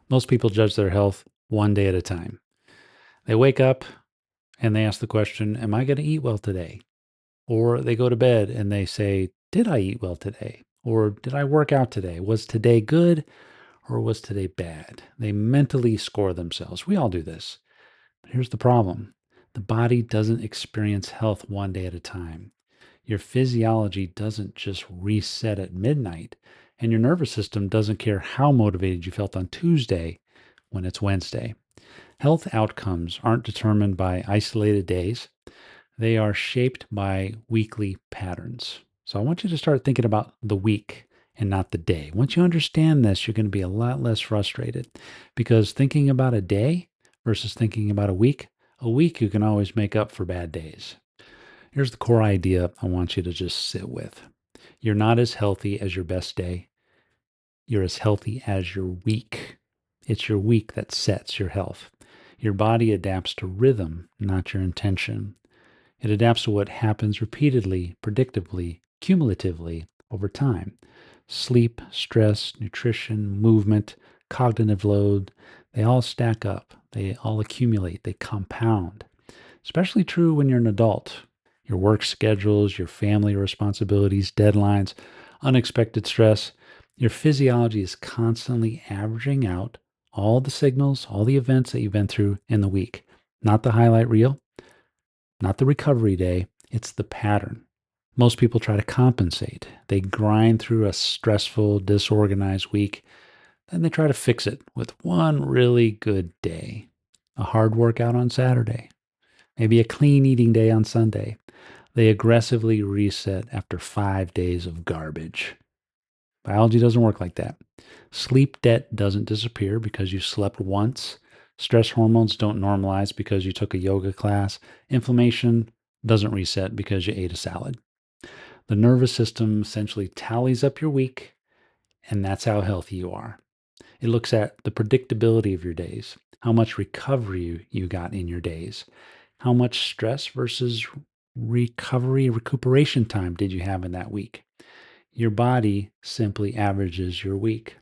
Most people judge their health one day at a time. They wake up and they ask the question, am I going to eat well today? Or they go to bed and they say, did I eat well today? Or did I work out today? Was today good or was today bad? They mentally score themselves. We all do this. But here's the problem. The body doesn't experience health one day at a time. Your physiology doesn't just reset at midnight, and your nervous system doesn't care how motivated you felt on Tuesday when it's Wednesday. Health outcomes aren't determined by isolated days. They are shaped by weekly patterns. So I want you to start thinking about the week and not the day. Once you understand this, you're going to be a lot less frustrated because thinking about a day versus thinking about a week you can always make up for bad days. Here's the core idea I want you to just sit with. You're not as healthy as your best day. You're as healthy as your week. It's your week that sets your health. Your body adapts to rhythm, not your intention. It adapts to what happens repeatedly, predictably, cumulatively over time. Sleep, stress, nutrition, movement, cognitive load, they all stack up. They all accumulate. They compound. Especially true when you're an adult. Your work schedules, your family responsibilities, deadlines, unexpected stress. Your physiology is constantly averaging out all the signals, all the events that you've been through in the week. Not the highlight reel, not the recovery day, it's the pattern. Most people try to compensate. They grind through a stressful, disorganized week, then they try to fix it with one really good day. A hard workout on Saturday, maybe a clean eating day on Sunday. They aggressively reset after 5 days of garbage. Biology doesn't work like that. Sleep debt doesn't disappear because you slept once. Stress hormones don't normalize because you took a yoga class. Inflammation doesn't reset because you ate a salad. The nervous system essentially tallies up your week, and that's how healthy you are. It looks at the predictability of your days, how much recovery you got in your days, how much stress versus recuperation time did you have in that week. Your body simply averages your week.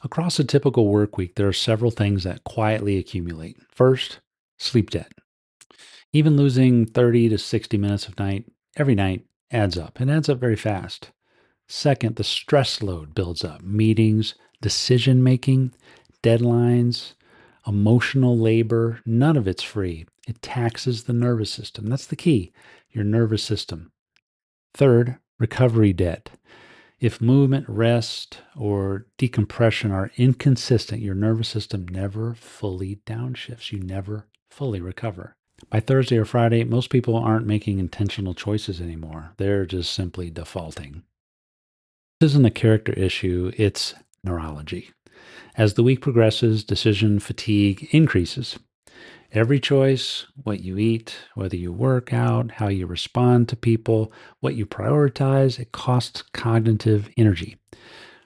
Across a typical work week, there are several things that quietly accumulate. First, sleep debt. Even losing 30 to 60 minutes of night every night adds up. It adds up very fast. Second, the stress load builds up. Meetings, decision making, deadlines, emotional labor, none of it's free. It taxes the nervous system. That's the key, your nervous system. Third, recovery debt. If movement, rest, or decompression are inconsistent, your nervous system never fully downshifts. You never fully recover. By Thursday or Friday, most people aren't making intentional choices anymore. They're just simply defaulting. This isn't a character issue, it's neurology. As the week progresses, decision fatigue increases. Every choice, what you eat, whether you work out, how you respond to people, what you prioritize, it costs cognitive energy.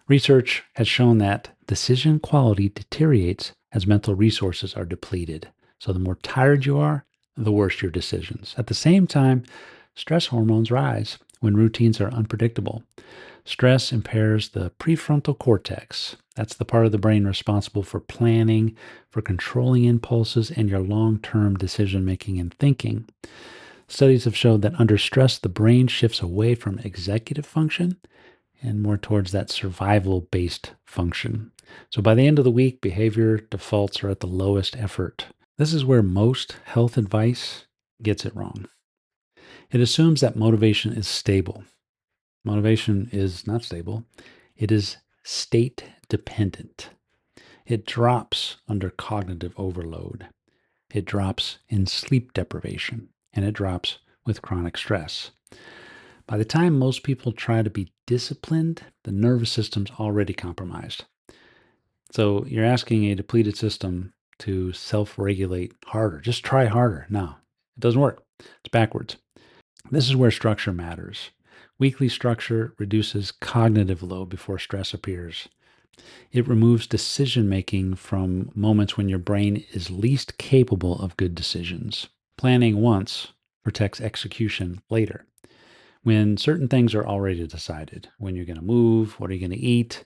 Research has shown that decision quality deteriorates as mental resources are depleted. So the more tired you are, the worse your decisions. At the same time, stress hormones rise when routines are unpredictable. Stress impairs the prefrontal cortex. That's the part of the brain responsible for planning, for controlling impulses, and your long term decision making and thinking. Studies have shown that under stress, the brain shifts away from executive function and more towards that survival based function. So by the end of the week, behavior defaults are at the lowest effort. This is where most health advice gets it wrong. It assumes that motivation is stable. Motivation is not stable, it is state dependent. It drops under cognitive overload, it drops in sleep deprivation, and it drops with chronic stress. By the time most people try to be disciplined, the nervous system's already compromised. So you're asking a depleted system to self regulate harder. Just try harder. No, it doesn't work. It's backwards. This is where structure matters. Weekly structure reduces cognitive load before stress appears. It removes decision making from moments when your brain is least capable of good decisions. Planning once protects execution later. When certain things are already decided, when you're going to move, what are you going to eat,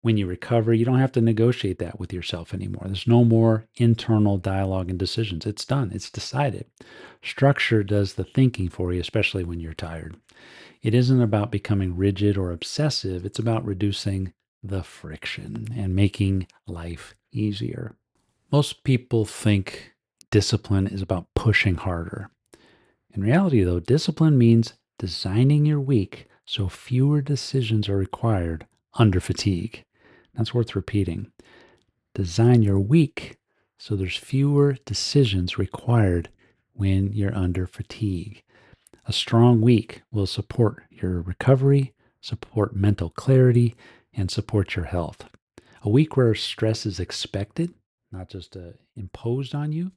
When you recover, you don't have to negotiate that with yourself anymore. There's no more internal dialogue and decisions. It's done, it's decided. Structure does the thinking for you, especially when you're tired. It isn't about becoming rigid or obsessive, it's about reducing the friction and making life easier. Most people think discipline is about pushing harder. In reality, though, discipline means designing your week so fewer decisions are required under fatigue. That's worth repeating. Design your week so there's fewer decisions required when you're under fatigue. A strong week will support your recovery, support mental clarity, and support your health. A week where stress is expected, not just imposed on you,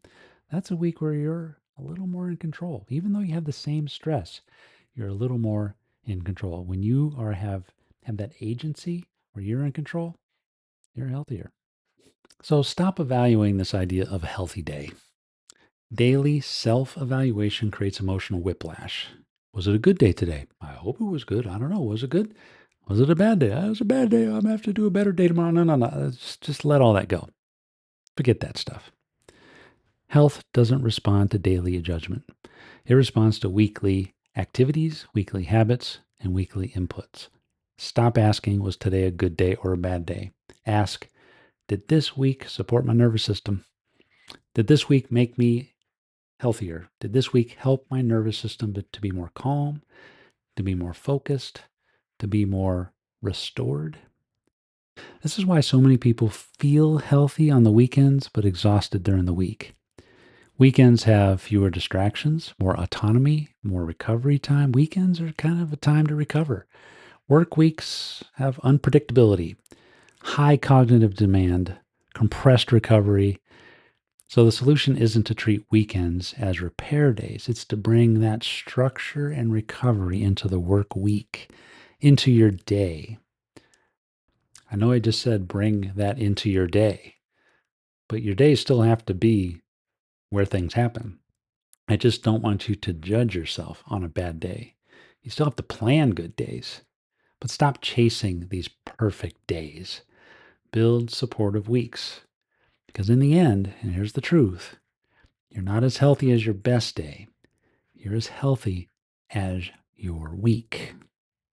that's a week where you're a little more in control. Even though you have the same stress, you're a little more in control. When you have that agency where you're in control, you're healthier. So stop evaluating this idea of a healthy day. Daily self evaluation creates emotional whiplash. Was it a good day today? I hope it was good. I don't know. Was it good? Was it a bad day? It was a bad day. I'm going to have to do a better day tomorrow. No, no, no. Just let all that go. Forget that stuff. Health doesn't respond to daily judgment, it responds to weekly activities, weekly habits, and weekly inputs. Stop asking, was today a good day or a bad day? Ask, did this week support my nervous system? Did this week make me healthier? Did this week help my nervous system to be more calm, to be more focused, to be more restored? This is why so many people feel healthy on the weekends but exhausted during the week. Weekends have fewer distractions, more autonomy, more recovery time. Weekends are kind of a time to recover. Work weeks have unpredictability, high cognitive demand, compressed recovery. So the solution isn't to treat weekends as repair days, it's to bring that structure and recovery into the work week, into your day. I know I just said bring that into your day, but your days still have to be where things happen. I just don't want you to judge yourself on a bad day. You still have to plan good days, but stop chasing these perfect days. Build supportive weeks. Because in the end, and here's the truth, you're not as healthy as your best day. You're as healthy as your week.